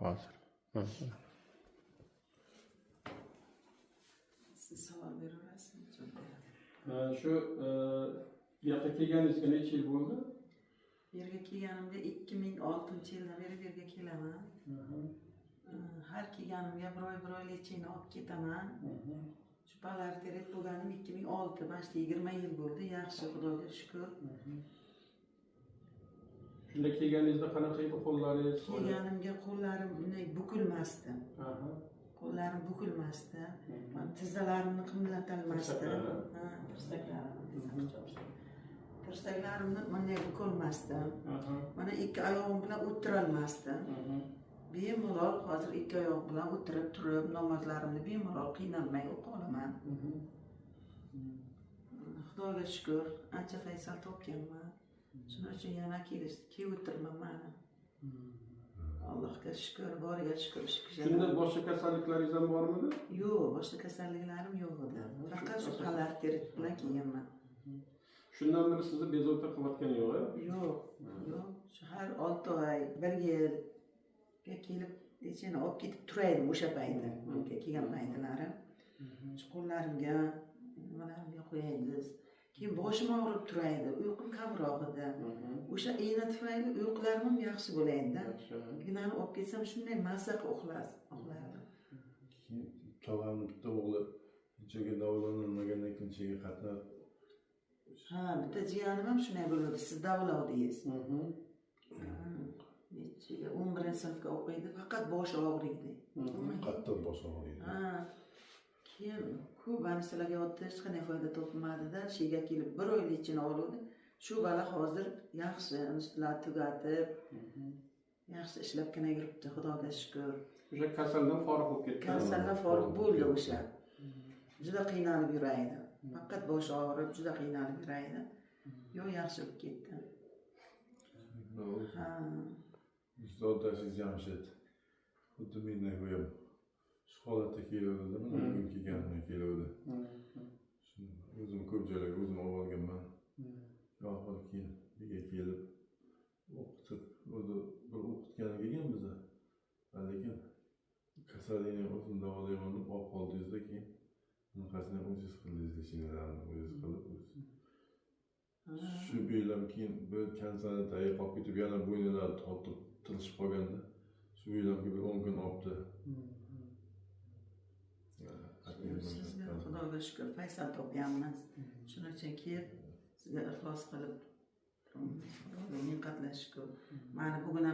hozir. Siz savol beraverasizmi? Shu bu yoqqa kelganingizga necha yil bo'ldi? Bu yerga kelganimda 2006-yildan beri bu yerga kelaman. Har kelganimga bir oy lechini olib ketaman. Shu palarteret bo'lganim 2006, mana shu 20 yil bo'ldi. Yaxshi, Xudoga shukr. Shunda kelganingizda qanaqa edi qo'llaringiz? Kelganimga qo'llarim bunday bukilmasdi. Qo'llarim bukilmasdi. Tizzalarimni qimlatolmasdi. Tirsaklarimni bunday bukilmasdi. Mana ikki oyog'im bilan o'tirolmasdim. Bemalol hozir ikki oyoq bilan o'tirib turib namozlarimni bemalol qiynalmay o'qiy olaman. Xudoga shukr, ancha faysal topganman. Shuning uchun yana kelib o'tirman mana. Allohga shukr, boriga shukr. Shunda boshqa kasalliklaringiz ham bormidi? Yo'q, boshqa kasalliklarim yo'q edi. Faqat shu palarteret bilan kelganman. Shundan beri sizni bezovta qilayotgani yo'q-a? Yo'q. Shu har 6 oy, 1 yilga kelib lechini olib ketib turaydim o'sha payti. Menga kelgan paytlari. Shu qo'llarimga, nimalarimga qo'yaysiz. Keyin boshim og'rib turaydi, uyqum kamroq edi. O'sha igna tufayli uyqularim ham yaxshi bo'laydi-da. Ignani olib ketsam shunday mazza uxlardi. Keyin tog'amning bitta o'g'li ichga davolanmagandan ikkinchiga qatnab. Ha, bitta jiyanim ham shunday bo'ldi. Siz davoladingiz. 11-sinfga o'qiydi, faqat boshi og'riydi. Qattiq bosh og'riydi. Ha. Keyin ko'p narsalarga o'tdi, hech qanday foyda topmadi-da, shega kelib 1 oy lechini oldi. Shu bola hozir yaxshi, institutlar tugatib, yaxshi ishlabgina yuribdi, Xudoga shukr. O'sha kasaldan forig' bo'lib ketdi. Kasaldan forig' bo'ldi o'sha. Juda qiynalib yuraydi. Faqat bosh og'rib, juda qiynalib yuraydi. Yo'q, yaxshi bo'lib ketdi. Ha. Ustozdashingiz Jamshid. Xuddi mendan ko'yib shu holatda keluvdi, mana bugun kelganimda keluvdi. O'zim ko'p joylarga o'zim olib olganman. Yo'q, keyin birga kelib o'qitib, o'zi bir o'qitgani kelgan biza. Lekin kasallikni o'zim davolayman deb olib qoldingiz-da, keyin bunaqasini o'zingiz qildingiz, ishinglarni o'zingiz qilib. Shu bo'ylam keyin bir kansani tagiga qolib ketib, yana bo'ynilar tortib tirishib qolganda, shu bo'ylamga bir 10 kun olibdi. Sizga Xudoga shukr, faysal topganmiz. Shuning uchun kelib sizga ixlos qilib, Xudoga ming qatla shukr. Mani bugun